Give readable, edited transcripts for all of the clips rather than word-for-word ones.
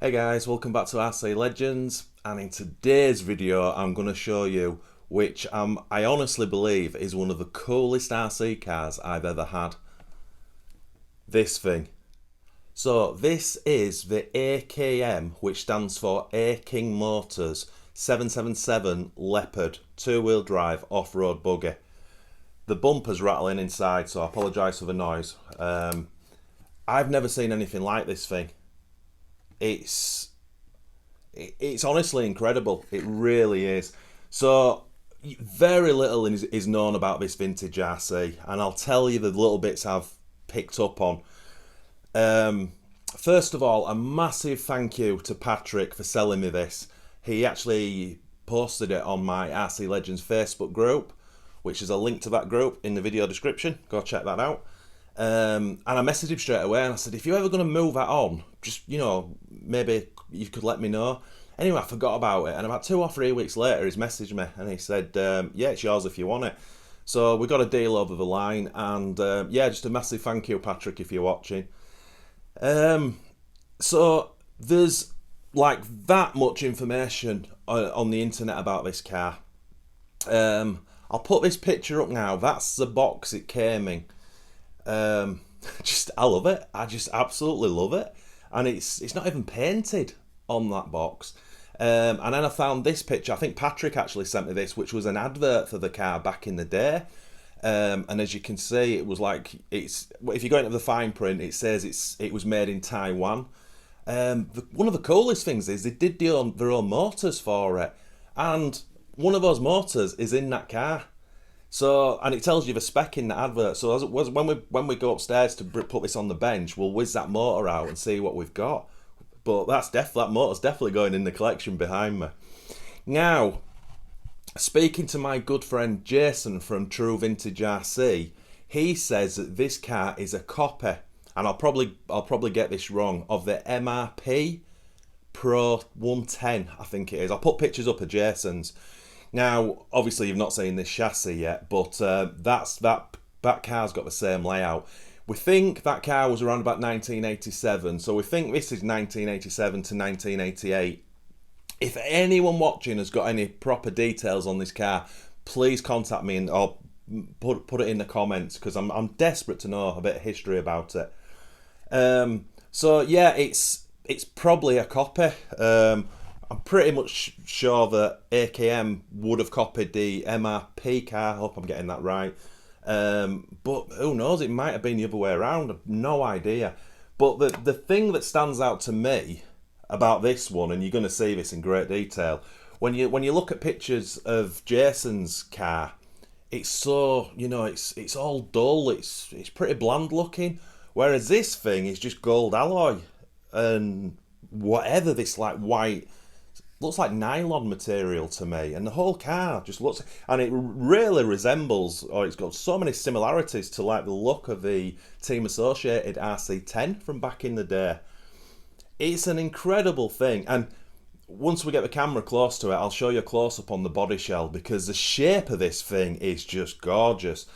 Hey guys, welcome back to RC Legends, and in today's video I'm going to show you which I honestly believe is one of the coolest RC cars I've ever had. This thing. So this is the AKM, which stands for A-King Motors 777 Leopard 2-wheel drive off-road buggy. The bumper's rattling inside, so I apologise for the noise. I've never seen anything like this thing. It's honestly incredible. It really is. So very little is known about this vintage RC, and I'll tell you the little bits I've picked up on. First of all, a massive thank you to Patrick for selling me this. He actually posted it on my RC Legends Facebook group, which is a link to that group in the video description. Go check that out. And I messaged him straight away and I said, if you're ever going to move that on, just, maybe you could let me know. Anyway, I forgot about it. And about 2 or 3 weeks later, he's messaged me and he said, yeah, it's yours if you want it. So we got a deal over the line. And yeah, just a massive thank you, Patrick, if you're watching. So there's like that much information on the internet about this car. I'll put this picture up now. That's the box it came in. I love it. I just absolutely love it, and it's not even painted on that box. And then I found this picture. I think Patrick actually sent me this, which was an advert for the car back in the day. And as you can see, it was like if you go into the fine print, it says it was made in Taiwan. One of the coolest things is they did their own motors for it, and one of those motors is in that car. So, and it tells you the spec in the advert. So as it was, when we go upstairs to put this on the bench, we'll whiz that motor out and see what we've got. But that motor's definitely going in the collection behind me. Now, speaking to my good friend Jason from True Vintage RC, he says that this car is a copy, and I'll probably get this wrong, of the MRP Pro 110, I think it is. I'll put pictures up of Jason's. Now, obviously, you've not seen this chassis yet, but that car's got the same layout. We think that car was around about 1987, so we think this is 1987 to 1988. If anyone watching has got any proper details on this car, please contact me or put it in the comments, because I'm desperate to know a bit of history about it. So yeah, it's probably a copy. I'm pretty much sure that AKM would have copied the MRP car. I hope I'm getting that right. But who knows? It might have been the other way around. I've no idea. But the thing that stands out to me about this one, and you're going to see this in great detail, when you look at pictures of Jason's car, it's so, it's all dull. It's pretty bland looking. Whereas this thing is just gold alloy and whatever, this like white, looks like nylon material to me, and the whole car just looks, and it really resembles, or it's got so many similarities to like the look of the Team Associated RC10 from back in the day. It's an incredible thing, and once we get the camera close to it, I'll show you a close-up on the body shell, because the shape of this thing is just gorgeous.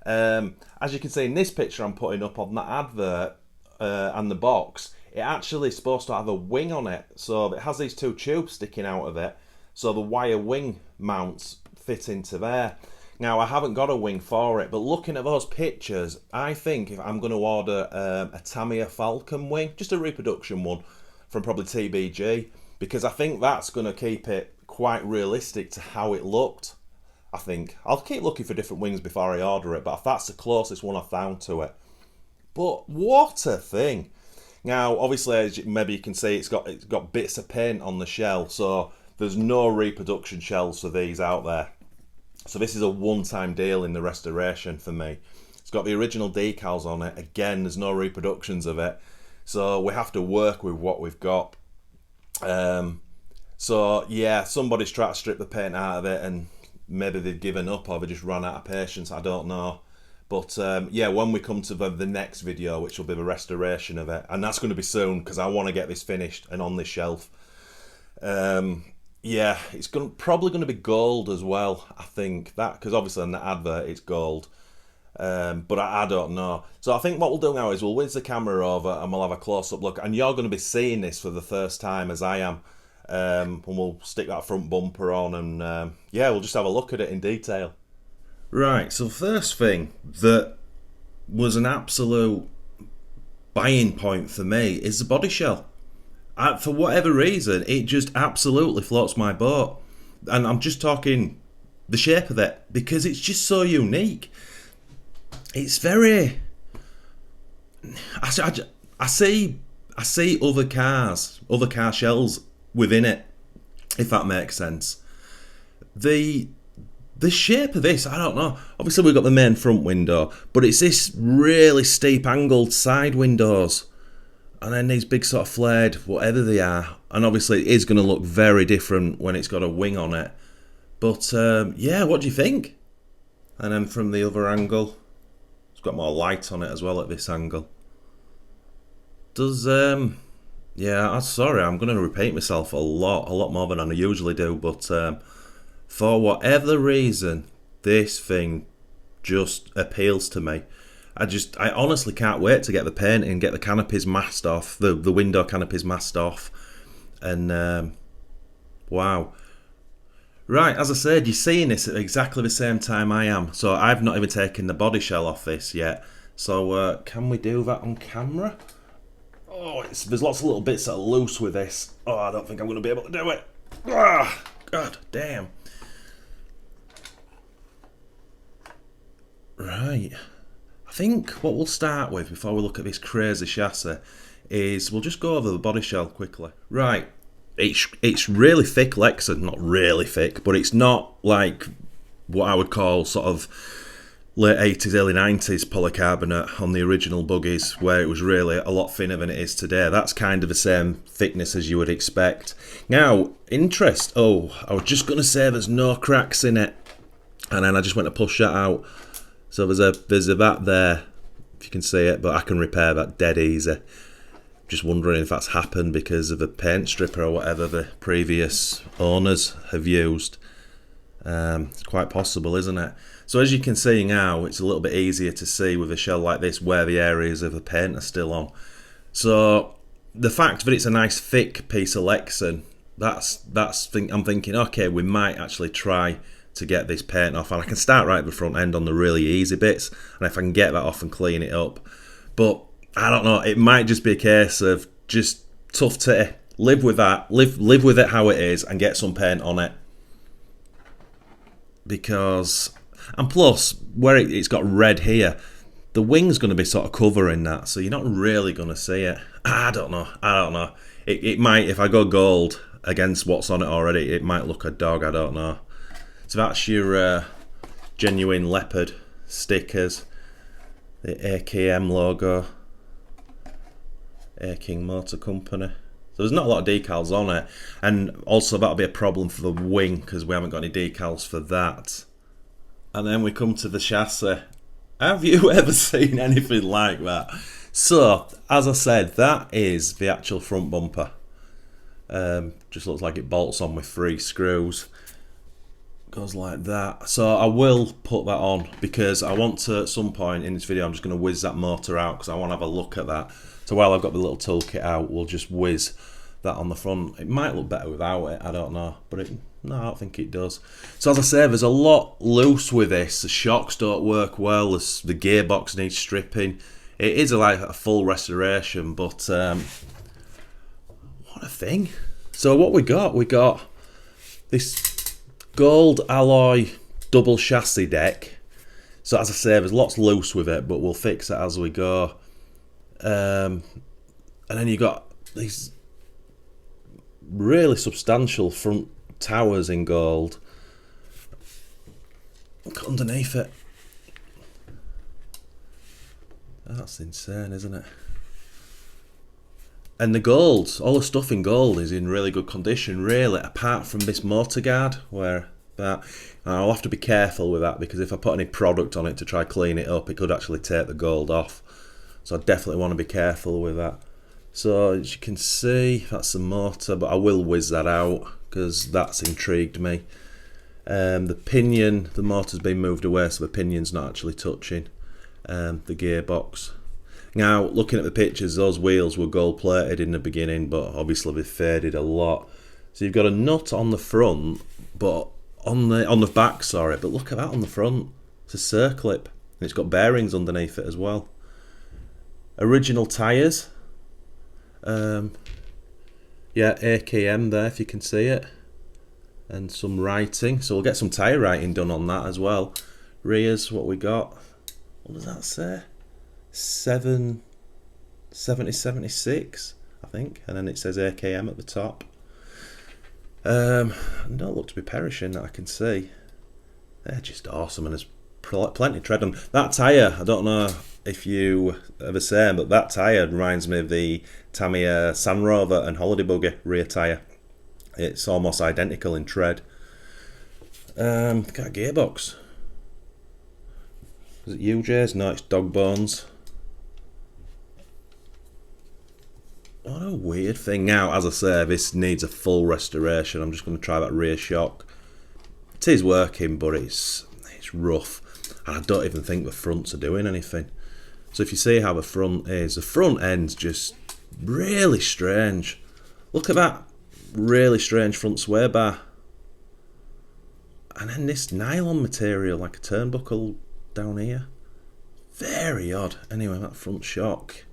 As you can see in this picture I'm putting up on that advert and the box, it actually is supposed to have a wing on it, so it has these 2 tubes sticking out of it, so the wire wing mounts fit into there. Now, I haven't got a wing for it, but looking at those pictures, I think if I'm going to order a Tamiya Falcon wing, just a reproduction one from probably TBG, because I think that's going to keep it quite realistic to how it looked. I think I'll keep looking for different wings before I order it, but that's the closest one I found to it. But what a thing! Now, obviously, as maybe you can see, it's got bits of paint on the shell, so there's no reproduction shells for these out there. So this is a one-time deal in the restoration for me. It's got the original decals on it. Again, there's no reproductions of it, so we have to work with what we've got. So yeah, somebody's tried to strip the paint out of it, and maybe they've given up or they just run out of patience. I don't know. But yeah, when we come to the next video, which will be the restoration of it, and that's going to be soon, because I want to get this finished and on this shelf. Yeah, it's probably going to be gold as well, I think, that, because obviously on the advert it's gold. But I don't know. So I think what we'll do now is we'll whiz the camera over and we'll have a close-up look. And you're going to be seeing this for the first time as I am. And we'll stick that front bumper on and yeah, we'll just have a look at it in detail. Right, so first thing that was an absolute buying point for me is the body shell. For whatever reason, it just absolutely floats my boat. And I'm just talking the shape of it, because it's just so unique. It's very... I see other car shells within it, if that makes sense. The shape of this, I don't know. Obviously we've got the main front window, but it's this really steep angled side windows. And then these big sort of flared, whatever they are. And obviously it is going to look very different when it's got a wing on it. But yeah, what do you think? And then from the other angle, it's got more light on it as well at this angle. Does, yeah, I'm sorry, I'm going to repeat myself a lot more than I usually do. But for whatever reason, this thing just appeals to me. I honestly can't wait to get the paint in, get the canopies masked off, the window canopies masked off, and wow. Right, as I said, you're seeing this at exactly the same time I am, so I've not even taken the body shell off this yet. So can we do that on camera? Oh, there's lots of little bits that are loose with this. Oh, I don't think I'm going to be able to do it. Ah, God damn. Right. I think what we'll start with before we look at this crazy chassis is we'll just go over the body shell quickly. Right, it's really thick Lexan, not really thick, but it's not like what I would call sort of late 80s, early 90s polycarbonate on the original Buggies, where it was really a lot thinner than it is today. That's kind of the same thickness as you would expect. Now, I was just going to say there's no cracks in it, and then I just went to push that out. So there's a vat there, if you can see it, but I can repair that dead easy. Just wondering if that's happened because of a paint stripper or whatever the previous owners have used. It's quite possible, isn't it? So as you can see now, it's a little bit easier to see with a shell like this where the areas of the paint are still on. So the fact that it's a nice thick piece of Lexan, I'm thinking, okay, we might actually try to get this paint off, and I can start right at the front end on the really easy bits, and if I can get that off and clean it up. But I don't know, it might just be a case of just tough titty, live with that, live with it how it is, and get some paint on it. Because, and plus, where it's got red here, the wing's going to be sort of covering that, so you're not really going to see it. I don't know. It might, if I go gold against what's on it already, it might look a dog, I don't know. So that's your genuine Leopard stickers, the AKM logo, King Motor Company. So there's not a lot of decals on it, and also that'll be a problem for the wing because we haven't got any decals for that. And then we come to the chassis. Have you ever seen anything like that? So, as I said, that is the actual front bumper. Just looks like it bolts on with 3 screws. Goes like that. So I will put that on because I want to, at some point in this video, I'm just going to whiz that motor out because I want to have a look at that. So while I've got the little toolkit out, we'll just whiz that on the front. It might look better without it, I don't know, but no, I don't think it does. So as I say, there's a lot loose with this. The shocks don't work well, the gearbox needs stripping. It is like a full restoration, but what a thing. So what we got this gold alloy double chassis deck. So as I say, there's lots loose with it, but we'll fix it as we go. And then you got these really substantial front towers in gold. Look underneath it. That's insane, isn't it? And the gold, all the stuff in gold is in really good condition, really, apart from this motor guard, where that, I'll have to be careful with that because if I put any product on it to try clean it up, it could actually take the gold off. So I definitely want to be careful with that. So as you can see, that's the motor, but I will whiz that out because that's intrigued me. The pinion, the motor's been moved away, so the pinion's not actually touching. the gearbox. Now, looking at the pictures, those wheels were gold plated in the beginning, but obviously they've faded a lot. So you've got a nut on the front, but on the back, sorry, but look at that on the front. It's a circlip, and it's got bearings underneath it as well. Original tyres. Yeah, AKM there, if you can see it. And some writing, so we'll get some tyre writing done on that as well. Rears, what we got? What does that say? 7076, I think, and then it says AKM at the top. Don't look to be perishing that I can see. They're just awesome, and there's plenty of tread on that tyre. I don't know if you ever seen, but that tyre reminds me of the Tamiya Sand Rover and Holiday Buggy rear tyre. It's almost identical in tread. Got a gearbox. Is it UJ's? No, it's dog bones. What a weird thing. Now, as I say, this needs a full restoration. I'm just going to try that rear shock. It is working, but it's rough. And I don't even think the fronts are doing anything. So if you see how the front is, the front end's just really strange. Look at that really strange front sway bar. And then this nylon material, like a turnbuckle down here. Very odd. Anyway, that front shock.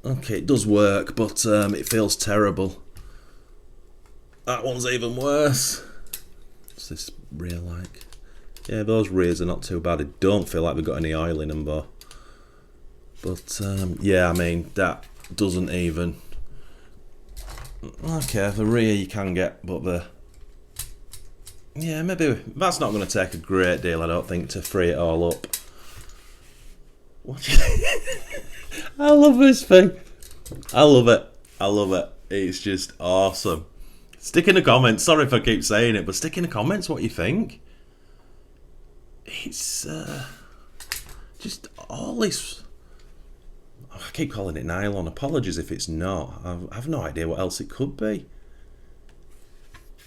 Okay, it does work, but it feels terrible. That one's even worse. What's this rear like? Yeah, those rears are not too bad. They don't feel like they've got any oil in them, though. But, yeah, I mean, that doesn't even... Okay, the rear you can get, but the... Yeah, maybe that's not going to take a great deal, I don't think, to free it all up. What do you think? I love this thing. I love it. I love it. It's just awesome. Stick in the comments. Sorry if I keep saying it, but stick in the comments what you think. It's just all this... I keep calling it nylon. Apologies if it's not. I've no idea what else it could be.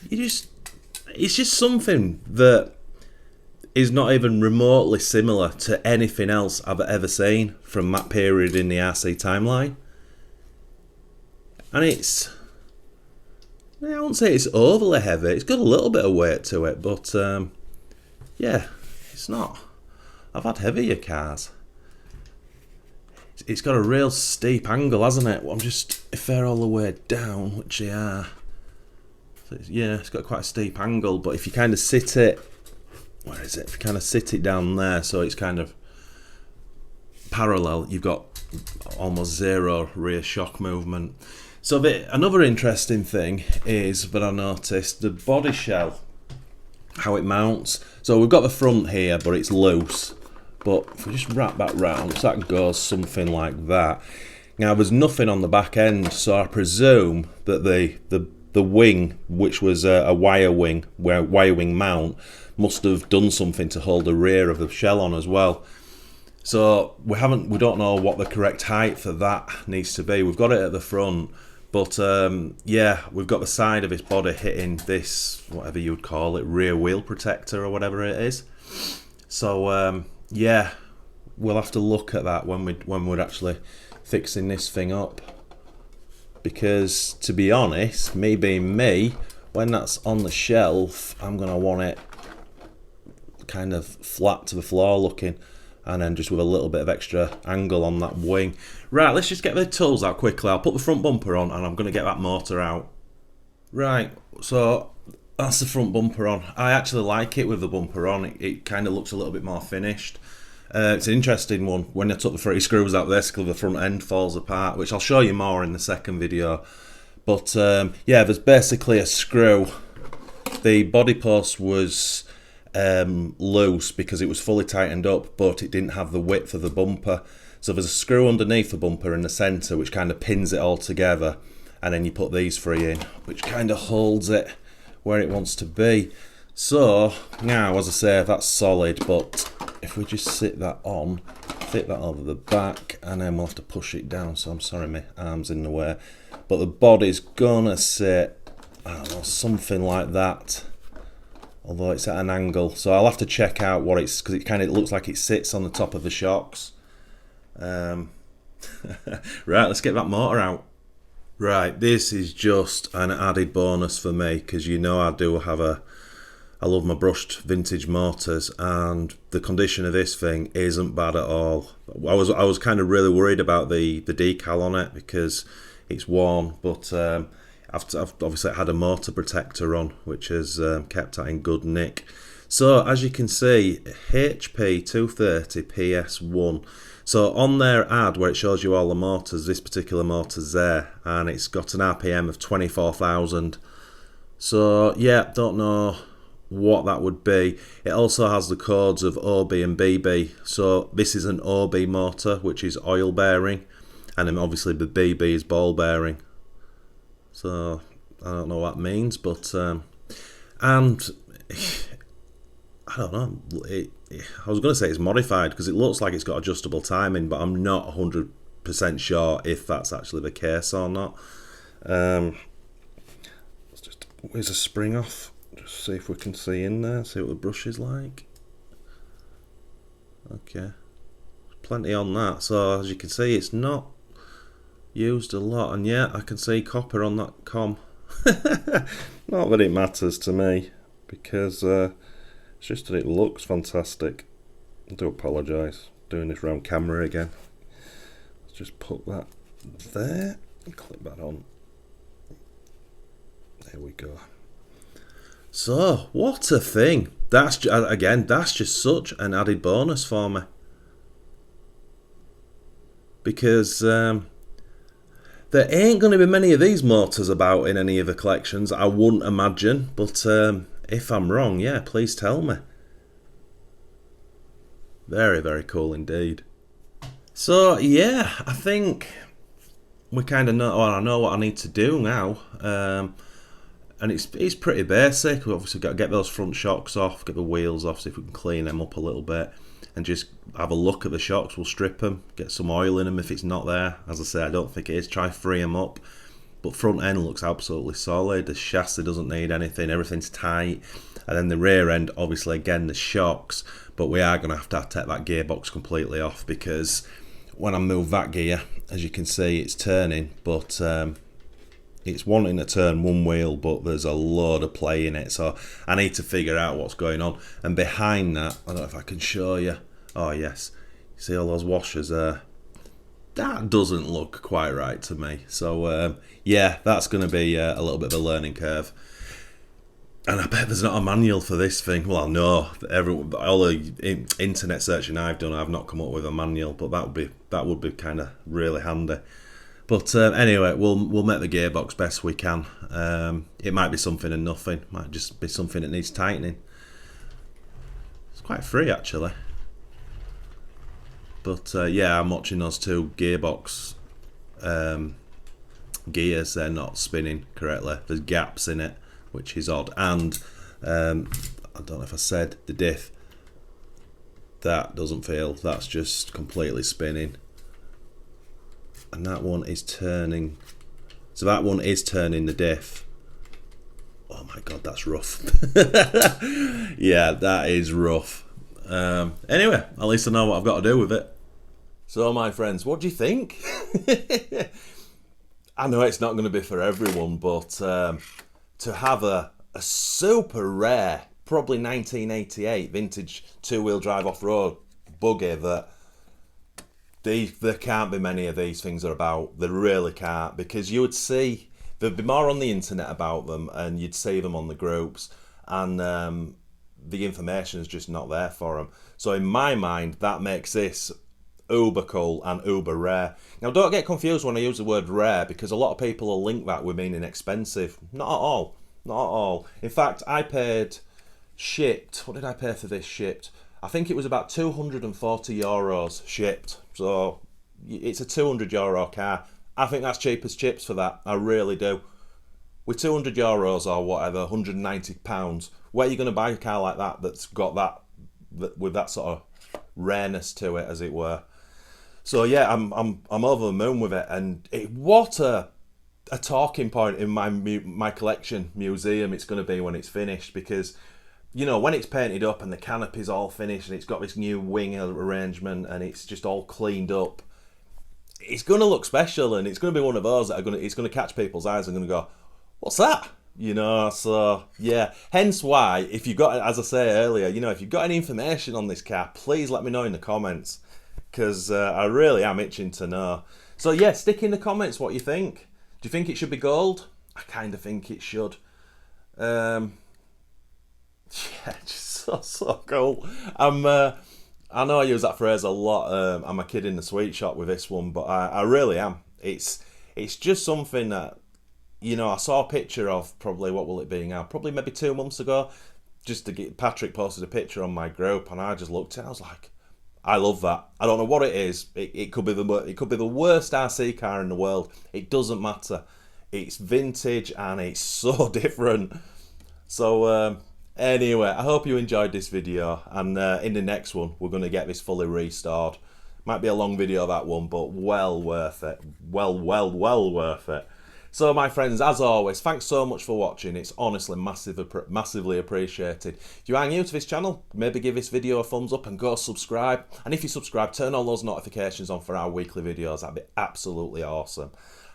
It's just something that is not even remotely similar to anything else I've ever seen from that period in the RC timeline. And it's... I won't say it's overly heavy. It's got a little bit of weight to it, but yeah, it's not. I've had heavier cars. It's got a real steep angle, hasn't it? I'm just, if they're all the way down, which they are. So yeah, it's got quite a steep angle, but if you kind of sit it, where is it? If you kind of sit it down there, so it's kind of parallel, you've got almost zero rear shock movement. So another interesting thing is that I noticed the body shell, how it mounts. So we've got the front here, but it's loose. But if we just wrap that round, so that goes something like that. Now there's nothing on the back end, so I presume that the wing, which was a wire wing mount, must have done something to hold the rear of the shell on as well. So we don't know what the correct height for that needs to be. We've got it at the front, but yeah, we've got the side of its body hitting this, whatever you would call it, rear wheel protector or whatever it is. So yeah, we'll have to look at that when we're actually fixing this thing up. Because to be honest, me being me, when that's on the shelf, I'm gonna want it kind of flat to the floor looking, and then just with a little bit of extra angle on that wing. Right, let's just get the tools out quickly. I'll put the front bumper on and I'm going to get that motor out. Right, so that's the front bumper on. I actually like it with the bumper on. It kind of looks a little bit more finished. It's an interesting one. When I took the 3 screws out, basically the front end falls apart, which I'll show you more in the second video. But yeah, there's basically a screw. The body post was loose because it was fully tightened up, but it didn't have the width of the bumper. So there's a screw underneath the bumper in the centre which kind of pins it all together, and then you put these 3 in, which kind of holds it where it wants to be. So now, as I say, that's solid, but if we just sit that on, fit that over the back, and then we'll have to push it down. So I'm sorry, my arm's in the way, but the body's gonna sit, I don't know, something like that although it's at an angle. So I'll have to check out what it's, because it kind of looks like it sits on the top of the shocks. Right, let's get that motor out. Right, this is just an added bonus for me, because you know I love my brushed vintage motors, and the condition of this thing isn't bad at all. I was kind of really worried about the decal on it because it's worn, but I've obviously had a motor protector on, which has kept that in good nick. So as you can see, HP 230 PS1. So on their ad where it shows you all the motors, this particular motor's there, and it's got an RPM of 24,000. So yeah, don't know what that would be. It also has the codes of OB and BB. So this is an OB motor, which is oil bearing, and then obviously the BB is ball bearing. So I don't know what that means, but and I don't know. I was going to say it's modified because it looks like it's got adjustable timing, but I'm not 100% sure if that's actually the case or not. Let's just where's the spring off? Just see if we can see in there. See what the brush is like. Okay, plenty on that. So as you can see, it's not used a lot, and yet I can see copper on that com. Not that it matters to me, because it's just that it looks fantastic. I do apologise, doing this round camera again. Let's just put that there and clip that on. There we go. So, what a thing. That's just such an added bonus for me. Because there ain't going to be many of these motors about in any of the collections, I wouldn't imagine. But if I'm wrong, yeah, please tell me. Very, very cool indeed. So, yeah, I think we kind of know, well, I know what I need to do now. And it's pretty basic. We've obviously got to get those front shocks off, get the wheels off, see if we can clean them up a little bit, and just have a look at the shocks. We'll strip them, get some oil in them if it's not there. As I say, I don't think it is. Try free them up. But front end looks absolutely solid. The chassis doesn't need anything. Everything's tight. And then the rear end, obviously, again, the shocks. But we are going to have to take that gearbox completely off, because when I move that gear, as you can see, it's turning. But it's wanting to turn one wheel, but there's a load of play in it. So I need to figure out what's going on. And behind that, I don't know if I can show you. Oh, yes. See all those washers there? That doesn't look quite right to me. So, yeah, that's going to be a little bit of a learning curve. And I bet there's not a manual for this thing. Well, no, all the internet searching I've done, I've not come up with a manual, but that would be kind of really handy. But anyway, we'll make the gearbox best we can. It might be something and nothing. Might just be something that needs tightening. It's quite free, actually. But yeah, I'm watching those two gearbox gears. They're not spinning correctly. There's gaps in it, which is odd. And I don't know if I said the diff. That doesn't feel. That's just completely spinning. And that one is turning. So that one is turning the diff. Oh my god, that's rough. Yeah, that is rough. Anyway, at least I know what I've got to do with it. So my friends, what do you think? I know it's not going to be for everyone, but to have a super rare, probably 1988 vintage two-wheel drive off-road buggy that there can't be many of these things are about. There really can't, because you would see, there'd be more on the internet about them, and you'd see them on the groups, and the information is just not there for them. So in my mind, that makes this uber cool and uber rare. Now, don't get confused when I use the word rare, because a lot of people will link that with meaning expensive. Not at all. Not at all. In fact, I paid shipped. What did I pay for this shipped? I think it was about €240 shipped. So it's a €200 car. I think that's cheap as chips for that. I really do. With €200 or whatever, £190, where are you going to buy a car like that that's got that with that sort of rareness to it, as it were? So yeah, I'm over the moon with it, and what a talking point in my collection museum it's going to be when it's finished, because you know, when it's painted up and the canopy's all finished and it's got this new wing arrangement and it's just all cleaned up, it's going to look special, and it's going to be one of those that it's going to catch people's eyes and going to go, what's that? You know, so yeah. Hence why, if you've got, as I say earlier, you know, if you've got any information on this car, please let me know in the comments, because I really am itching to know. So yeah, stick in the comments what you think. Do you think it should be gold? I kind of think it should. Yeah, just so cool. I know I use that phrase a lot. I'm a kid in the sweet shop with this one, but I really am. It's just something that, you know, I saw a picture of, probably, what will it be now? Probably maybe 2 months ago. Just to get, Patrick posted a picture on my group, and I just looked at it. I was like, I love that. I don't know what it is. It could be the worst RC car in the world. It doesn't matter. It's vintage and it's so different. So anyway, I hope you enjoyed this video, and in the next one we're going to get this fully restored. Might be a long video, that one, but well worth it. Well worth it. So my friends, as always, thanks so much for watching. It's honestly massively appreciated. If you are new to this channel, maybe give this video a thumbs up and go subscribe. And if you subscribe, turn all those notifications on for our weekly videos. That'd be absolutely awesome.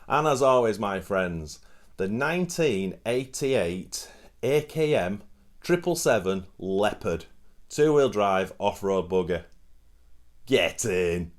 And as always, my friends, the 1988 AKM777 Leopard 2-wheel drive off-road buggy. Get in!